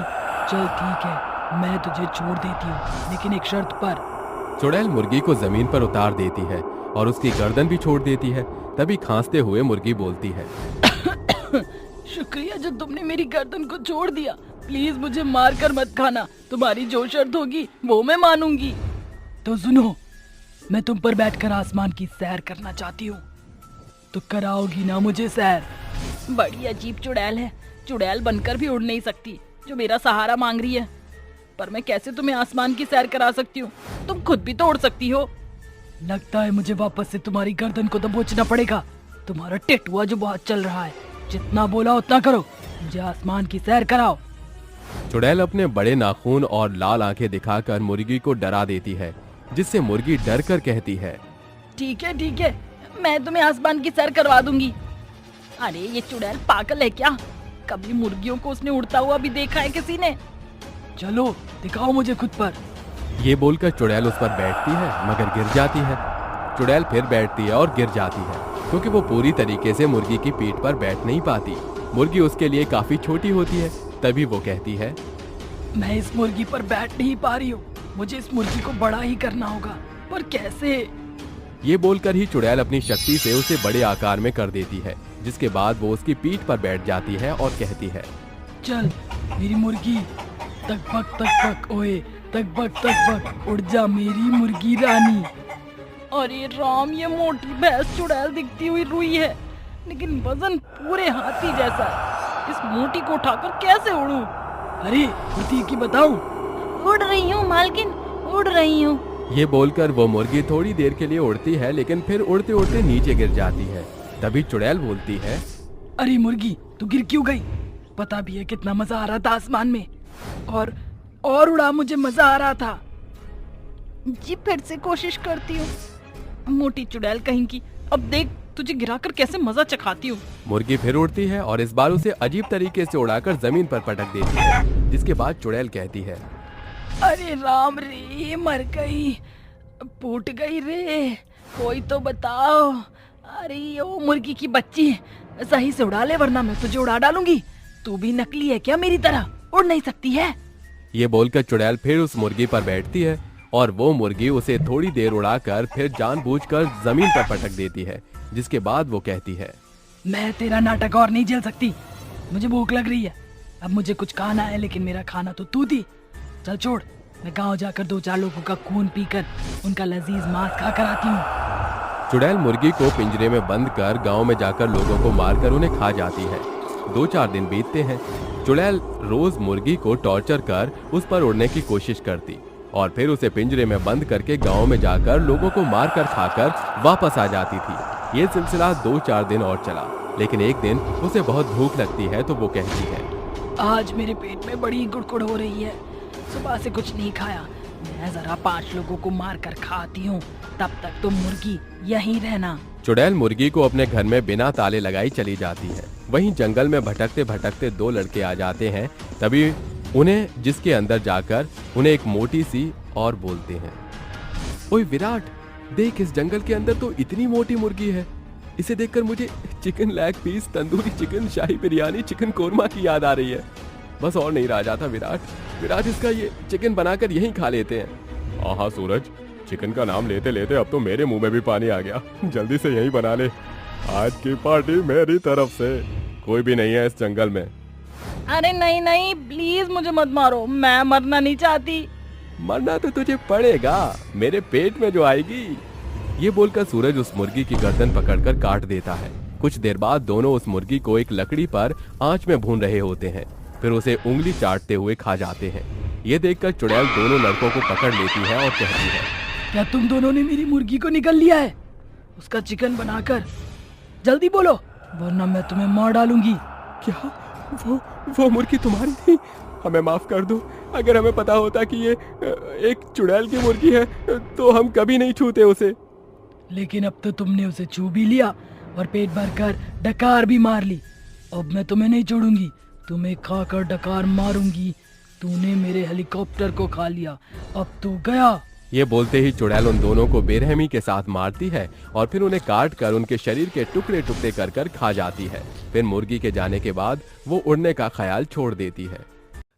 चल ठीक है, मैं तुझे छोड़ देती हूँ, लेकिन एक शर्त पर। चुड़ैल मुर्गी को जमीन पर उतार देती है और उसकी गर्दन भी छोड़ देती है। तभी खांसते हुए मुर्गी बोलती है, शुक्रिया जो तुमने मेरी गर्दन को छोड़ दिया। प्लीज मुझे मार कर मत खाना, तुम्हारी जो शर्त होगी वो मैं मानूंगी। तो सुनो, मैं तुम पर बैठकर आसमान की सैर करना चाहती हूँ, तो कराओगी ना मुझे सैर? बड़ी अजीब चुड़ैल है, चुड़ैल बनकर भी उड़ नहीं सकती, जो मेरा सहारा मांग रही है। पर मैं कैसे तुम्हें आसमान की सैर करा सकती हूँ? तुम खुद भी तो उड़ सकती हो। लगता है मुझे वापस से तुम्हारी गर्दन को दबोचना पड़ेगा। तुम्हारा टेटुआ जो बहुत चल रहा है, जितना बोला उतना करो, मुझे आसमान की सैर कराओ। चुड़ैल अपने बड़े नाखून और लाल आंखें दिखाकर मुर्गी को डरा देती है, जिससे मुर्गी डर कर कहती है, ठीक है, मैं तुम्हें आसमान की सैर करवा दूंगी। अरे ये चुड़ैल पागल है क्या? कभी मुर्गियों को उसने उड़ता हुआ भी देखा है किसी ने? चलो दिखाओ मुझे खुद पर। ये बोलकर चुड़ैल उस पर बैठती है मगर गिर जाती है। चुड़ैल फिर बैठती है और गिर जाती है, क्योंकि वो पूरी तरीके से मुर्गी की पीठ पर बैठ नहीं पाती। मुर्गी उसके लिए काफी छोटी होती है। तभी वो कहती है, मैं इस मुर्गी पर बैठ नहीं पा रही हूँ, मुझे इस मुर्गी को बड़ा ही करना होगा, पर कैसे? ये बोलकर ही चुड़ैल अपनी शक्ति से उसे बड़े आकार में कर देती है, जिसके बाद वो उसकी पीठ पर बैठ जाती है और कहती है, चल मेरी मुर्गी, तक बक ओए, तक बक उड़ जा मेरी मुर्गी रानी। अरे राम, ये मोटी भैंस चुड़ैल दिखती हुई रुई है, लेकिन वजन पूरे हाथी जैसा है। इस मोटी को उठाकर कैसे उड़ूं? अरे उड़ती की बताऊं? उड़ रही हूँ मालकिन, उड़ रही हूँ। ये बोलकर वो मुर्गी थोड़ी देर के लिए उड़ती है, लेकिन फिर उड़ते उड़ते नीचे गिर जाती है। तभी चुड़ैल बोलती है, अरे मुर्गी तू गिर क्यों गई? पता भी है कितना मजा आ रहा था आसमान में, और उड़ा, मुझे मजा आ रहा था। जी फिर से कोशिश करती हूँ। मोटी चुड़ैल कहीं की, अब देख तुझे गिराकर कैसे मजा चखाती हूँ। मुर्गी फिर उड़ती है और इस बार उसे अजीब तरीके से उड़ाकर जमीन पर पटक देती है, जिसके बाद चुड़ैल कहती है, अरे राम रे, मर गई, फूट गई रे, कोई तो बताओ। अरे ओ मुर्गी की बच्ची, सही से उड़ा ले वरना मैं तुझे उड़ा डालूंगी। तू भी नकली है क्या मेरी तरह? उड़ नहीं सकती है? ये बोलकर चुड़ैल फिर उस मुर्गी पर बैठती है और वो मुर्गी उसे थोड़ी देर उड़ाकर फिर जानबूझकर जमीन पर पटक देती है, जिसके बाद वो कहती है, मैं तेरा नाटक और नहीं झेल सकती, मुझे भूख लग रही है, अब मुझे कुछ खाना है, लेकिन मेरा खाना तो तू दी। चल छोड़, मैं गांव जाकर 2-4 लोगों का खून पीकर उनका लजीज मांस खा कर आती हूँ। चुड़ैल मुर्गी को पिंजरे में बंद कर गांव में जाकर लोगों को मारकर उन्हें खा जाती है। 2-4 दिन बीतते हैं। चुड़ैल रोज मुर्गी को टॉर्चर कर उस पर उड़ने की कोशिश करती और फिर उसे पिंजरे में बंद करके गांव में जाकर लोगों को मारकर खाकर वापस आ जाती थी। ये सिलसिला 2-4 दिन और चला, लेकिन एक दिन उसे बहुत भूख लगती है तो वो कहती है, आज मेरे पेट में बड़ी गुड़गुड़ हो रही है, सुबह से कुछ नहीं खाया, मैं जरा 5 लोगों को मार कर खाती हूँ, तब तक तुम मुर्गी यहीं रहना। चुड़ैल मुर्गी को अपने घर में बिना ताले लगाई चली जाती है। वहीं जंगल में भटकते भटकते 2 लड़के आ जाते हैं। तभी उन्हें जिसके अंदर जाकर उन्हें एक मोटी सी और बोलते हैं, ओए विराट, देख इस जंगल के अंदर तो इतनी मोटी मुर्गी है, इसे देखकर मुझे chicken leg piece, tandoori chicken, shahi biryani, chicken korma की याद आ रही है। बस और नहीं रह जाता विराट, इसका ये चिकन बनाकर यहीं खा लेते हैं। आहा सूरज, चिकन का नाम लेते लेते अब तो मेरे मुंह में भी पानी आ गया, जल्दी से यहीं बना ले, आज की पार्टी मेरी तरफ से, कोई भी नहीं है इस जंगल में। अरे नहीं, प्लीज मुझे मत मारो, मैं मरना नहीं चाहती। मरना तो तुझे पड़ेगा, मेरे पेट में जो आएगी। ये बोलकर सूरज उस मुर्गी की गर्दन पकड़कर काट देता है। कुछ देर बाद दोनों उस मुर्गी को एक लकड़ी पर आंच में भून रहे होते हैं, फिर उसे उंगली चाटते हुए खा जाते हैं। ये देखकर चुड़ैल दोनों लड़कों को पकड़ लेती है और कहती है, क्या तुम दोनों ने मेरी मुर्गी को निगल लिया है? उसका चिकन बनाकर जल्दी बोलो, वरना मैं तुम्हें मार डालूंगी। क्या वो मुर्गी तुम्हारी थी? हमें माफ कर दो, अगर हमें पता होता कि ये एक चुड़ैल की मुर्गी है तो हम कभी नहीं छूते उसे। लेकिन अब तो तुमने उसे छू भी लिया और पेट भरकर डकार भी मार ली। अब मैं तुम्हें नहीं छोड़ूंगी, तुम्हें खाकर डकार मारूंगी। तूने मेरे हेलीकॉप्टर को खा लिया, अब तू गया। ये बोलते ही चुड़ैल उन दोनों को बेरहमी के साथ मारती है और फिर उन्हें काट कर उनके शरीर के टुकड़े टुकड़े कर कर खा जाती है। फिर मुर्गी के जाने के बाद वो उड़ने का ख्याल छोड़ देती है।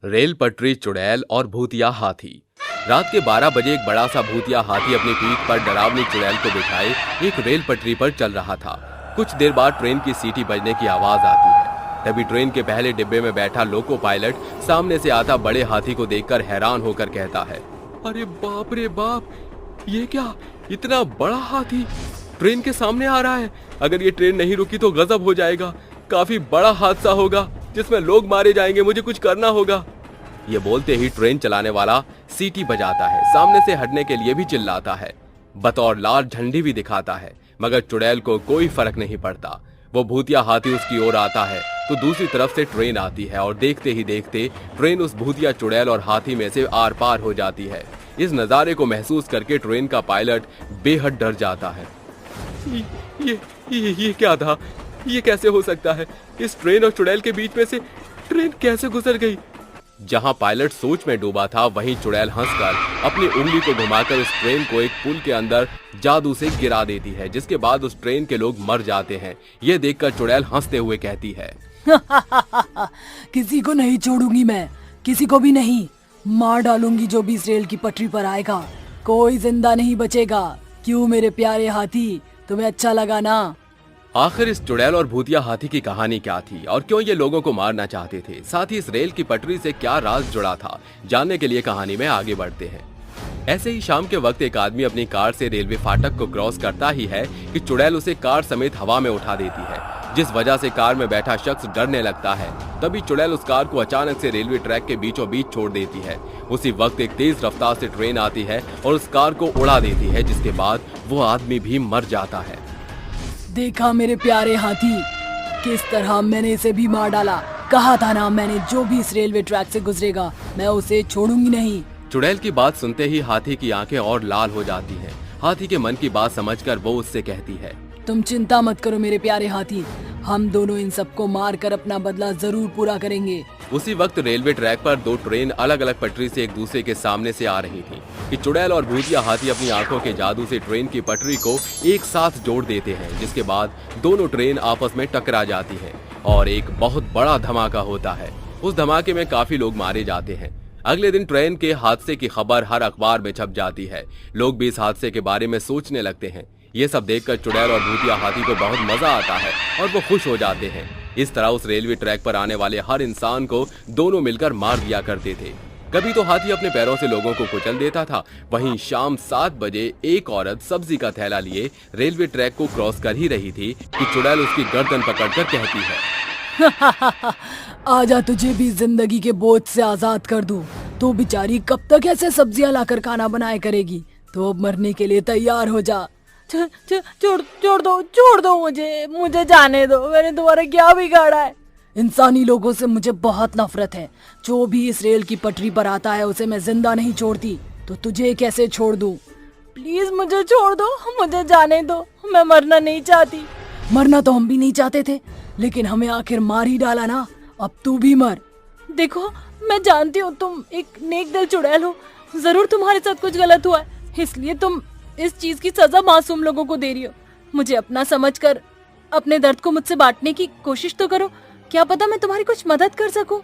रेल पटरी, चुड़ैल और भूतिया हाथी। रात के 12 बजे एक बड़ा सा भूतिया हाथी अपनी पीठ पर डरावनी चुड़ैल को बिठाए एक रेल पटरी पर चल रहा था। कुछ देर बाद ट्रेन की सीटी बजने की आवाज आती है। तभी ट्रेन के पहले डिब्बे में बैठा लोको पायलट सामने से आता बड़े हाथी को देखकर हैरान होकर कहता है, अरे बाप रे बाप, ये क्या, इतना बड़ा हाथी ट्रेन के सामने आ रहा है। अगर ये ट्रेन नहीं रुकी तो गजब हो जाएगा, काफी बड़ा हादसा होगा जिसमें लोग मारे जाएंगे, मुझे कुछ करना होगा। ये बोलते ही ट्रेन चलाने वाला सीटी बजाता है, सामने से हटने के लिए भी चिल्लाता है, बतौर लाल झंडी भी दिखाता है, मगर चुड़ैल को कोई फर्क नहीं पड़ता। वो भूतिया हाथी उसकी ओर आता है तो दूसरी तरफ से ट्रेन आती है और देखते ही देखते ट्रेन उस भूतिया चुड़ैल और हाथी में से आर पार हो जाती है। इस नज़ारे को महसूस करके ट्रेन का पायलट बेहद डर जाता है। ये क्या था? ये कैसे हो सकता है? इस ट्रेन और चुड़ैल के बीच में से ट्रेन कैसे गुजर गई? जहां पायलट सोच में डूबा था, वहीं चुड़ैल हंसकर अपनी उंगली को घुमाकर उस ट्रेन को एक पुल के अंदर जादू से गिरा देती है, जिसके बाद उस ट्रेन के लोग मर जाते हैं। ये देखकर चुड़ैल हंसते हुए कहती है, किसी को नहीं छोड़ूंगी मैं, किसी को भी नहीं। मार डालूंगी जो भी इस रेल की पटरी पर आएगा, कोई जिंदा नहीं बचेगा। क्यों मेरे प्यारे हाथी, तुम्हें अच्छा लगा ना? आखिर इस चुड़ैल और भूतिया हाथी की कहानी क्या थी और क्यों ये लोगों को मारना चाहते थे? साथ ही इस रेल की पटरी से क्या राज जुड़ा था? जानने के लिए कहानी में आगे बढ़ते हैं। ऐसे ही शाम के वक्त एक आदमी अपनी कार से रेलवे फाटक को क्रॉस करता ही है कि चुड़ैल उसे कार समेत हवा में उठा देती है, जिस वजह से कार में बैठा शख्स डरने लगता है। तभी चुड़ैल उस कार को अचानक से रेलवे ट्रैक के बीचों बीच छोड़ देती है। उसी वक्त एक तेज रफ्तार से ट्रेन आती है और उस कार को उड़ा देती है, जिसके बाद वो आदमी भी मर जाता है। देखा मेरे प्यारे हाथी, किस तरह मैंने इसे भी मार डाला। कहा था ना मैंने, जो भी इस रेलवे ट्रैक से गुजरेगा मैं उसे छोड़ूंगी नहीं। चुड़ैल की बात सुनते ही हाथी की आंखें और लाल हो जाती हैं। हाथी के मन की बात समझकर वो उससे कहती है, तुम चिंता मत करो मेरे प्यारे हाथी, हम दोनों इन सबको मार कर अपना बदला जरूर पूरा करेंगे। उसी वक्त रेलवे ट्रैक पर दो ट्रेन अलग अलग पटरी से एक दूसरे के सामने से आ रही थी कि चुड़ैल और भूतिया हाथी अपनी आंखों के जादू से ट्रेन की पटरी को एक साथ जोड़ देते हैं, जिसके बाद दोनों ट्रेन आपस में टकरा जाती हैं और एक बहुत बड़ा धमाका होता है। उस धमाके में काफी लोग मारे जाते हैं। अगले दिन ट्रेन के हादसे की खबर हर अखबार में छप जाती है। लोग भी इस हादसे के बारे में सोचने लगते हैं। ये सब देखकर चुड़ैल और भूतिया हाथी को बहुत मजा आता है और वो खुश हो जाते हैं। इस तरह उस रेलवे ट्रैक पर आने वाले हर इंसान को दोनों मिलकर मार दिया करते थे। कभी तो हाथी अपने पैरों से लोगों को कुचल देता था, वहीं शाम 7 बजे एक औरत सब्जी का थैला लिए रेलवे ट्रैक को क्रॉस कर ही रही थी कि चुड़ैल उसकी गर्दन पकड़कर कहती है, आजा तुझे भी जिंदगी के बोझ से आजाद कर दूं। तो बेचारी कब तक ऐसे सब्जियां लाकर खाना बनाए करेगी? तो अब मरने के लिए तैयार हो जा। छोड़ दो मुझे जाने दो। मैंने तुम्हारा क्या बिगाड़ा है? इंसानी लोगों से मुझे बहुत नफरत है। जो भी इस रेल की पटरी पर आता है उसे मैं जिंदा नहीं छोड़ती, तो तुझे कैसे छोड़ दूं? प्लीज मुझे छोड़ दो, मुझे जाने दो, मैं मरना नहीं चाहती। मरना तो हम भी नहीं चाहते थे, लेकिन हमें आखिर मार ही डाला ना, अब तू भी मर। देखो मैं जानती हूँ तुम एक नेक दिल चुड़ैल हो, जरूर तुम्हारे साथ कुछ गलत हुआ है, इसलिए तुम इस चीज की सजा मासूम लोगों को दे रही हो। मुझे अपना समझकर अपने दर्द को मुझसे बांटने की कोशिश तो करो, क्या पता मैं तुम्हारी कुछ मदद कर सकूं।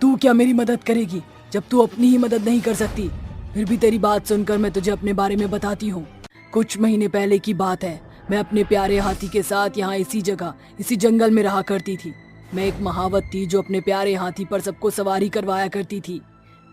तू क्या मेरी मदद करेगी जब तू अपनी ही मदद नहीं कर सकती? फिर भी तेरी बात सुनकर मैं तुझे अपने बारे में बताती हूँ। कुछ महीने पहले की बात है, मैं अपने प्यारे हाथी के साथ यहाँ इसी जगह इसी जंगल में रहा करती थी। मैं एक महावत थी जो अपने प्यारे हाथी पर सबको सवारी करवाया करती थी।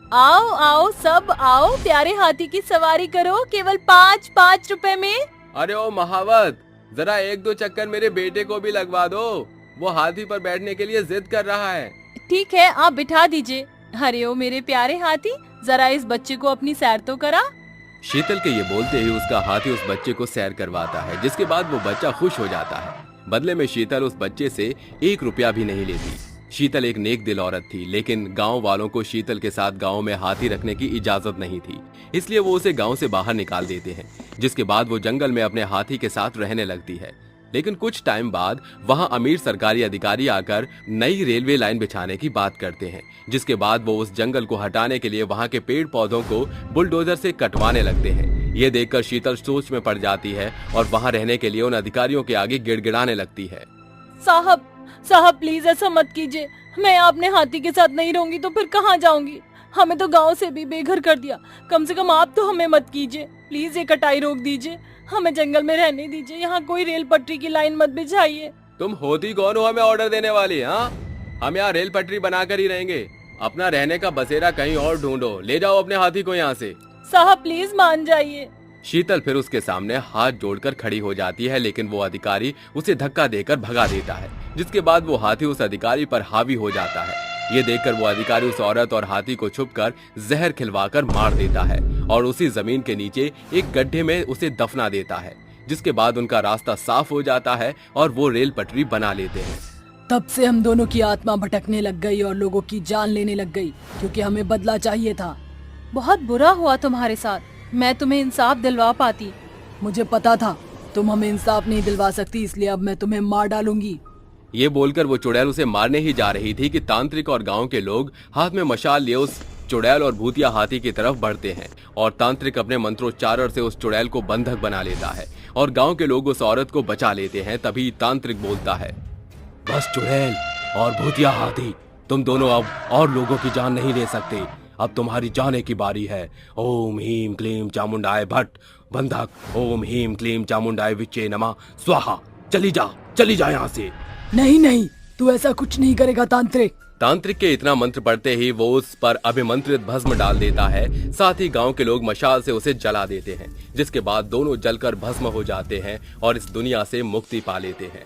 आओ आओ सब आओ, प्यारे हाथी की सवारी करो केवल 5-5 रुपए में। अरे ओ महावत, जरा 1-2 चक्कर मेरे बेटे को भी लगवा दो, वो हाथी पर बैठने के लिए जिद कर रहा है। ठीक है आप बिठा दीजिए। अरे ओ मेरे प्यारे हाथी, जरा इस बच्चे को अपनी सैर तो करा। शीतल के ये बोलते ही उसका हाथी उस बच्चे को सैर करवाता है, जिसके बाद वो बच्चा खुश हो जाता है। बदले में शीतल उस बच्चे से 1 रुपया भी नहीं लेती। शीतल एक नेक दिल औरत थी, लेकिन गांव वालों को शीतल के साथ गांव में हाथी रखने की इजाजत नहीं थी, इसलिए वो उसे गांव से बाहर निकाल देते हैं, जिसके बाद वो जंगल में अपने हाथी के साथ रहने लगती है। लेकिन कुछ टाइम बाद वहां अमीर सरकारी अधिकारी आकर नई रेलवे लाइन बिछाने की बात करते हैं, जिसके बाद वो उस जंगल को हटाने के लिए वहां के पेड़ पौधों को बुलडोजर से कटवाने लगते हैं। ये देखकर शीतल सोच में पड़ जाती है और वहां रहने के लिए उन अधिकारियों के आगे गिड़गिड़ाने लगती है। साहब प्लीज ऐसा मत कीजिए, मैं अपने हाथी के साथ नहीं रहूंगी तो फिर कहाँ जाऊंगी? हमें तो गांव से भी बेघर कर दिया, कम से कम आप तो हमें मत कीजिए। प्लीज ये कटाई रोक दीजिए, हमें जंगल में रहने दीजिए, यहाँ कोई रेल पटरी की लाइन मत बिछाइए। तुम होती कौन हो हमें ऑर्डर देने वाली? हाँ, हम यहाँ रेल पटरी बनाकर ही रहेंगे, अपना रहने का बसेरा कहीं और ढूंढो, ले जाओ अपने हाथी को यहाँ से। साहब प्लीज मान जाइए। शीतल फिर उसके सामने हाथ जोड़कर खड़ी हो जाती है, लेकिन वो अधिकारी उसे धक्का देकर भगा देता है, जिसके बाद वो हाथी उस अधिकारी पर हावी हो जाता है। ये देखकर वो अधिकारी उस औरत और हाथी को छुपकर जहर खिलवाकर मार देता है और उसी जमीन के नीचे एक गड्ढे में उसे दफना देता है, जिसके बाद उनका रास्ता साफ हो जाता है और वो रेल पटरी बना लेते हैं। तब से हम दोनों की आत्मा भटकने लग गई और लोगों की जान लेने लग गई, क्योंकि हमें बदला चाहिए था। बहुत बुरा हुआ तुम्हारे साथ, मैं तुम्हें इंसाफ दिलवा पाती। मुझे पता था तुम हमें इंसाफ नहीं दिलवा सकती, इसलिए अब मैं तुम्हें मार डालूंगी। ये बोलकर वो चुड़ैल उसे मारने ही जा रही थी कि तांत्रिक और गांव के लोग हाथ में मशाल लिए उस चुड़ैल और भूतिया हाथी की तरफ बढ़ते हैं और तांत्रिक अपने मंत्रोच्चारण से उस चुड़ैल को बंधक बना लेता है और गांव के लोग उस औरत को बचा लेते हैं। तभी तांत्रिक बोलता है, बस चुड़ैल और भूतिया हाथी, तुम दोनों अब और लोगों की जान नहीं ले सकते, अब तुम्हारी जाने की बारी है। ओम हीम क्लीम चामुंडाय भट्ट बंधक, ओम हीम क्लीम चामुंडाय विच्चे नमः स्वाहा। चली जा यहाँ से। नहीं नहीं, तू ऐसा कुछ नहीं करेगा तांत्रिक। तांत्रिक के इतना मंत्र पढ़ते ही वो उस पर अभिमंत्रित भस्म डाल देता है। साथ ही गांव के लोग मशाल से उसे जला देते हैं, जिसके बाद दोनों जलकर भस्म हो जाते हैं और इस दुनिया से मुक्ति पा लेते हैं।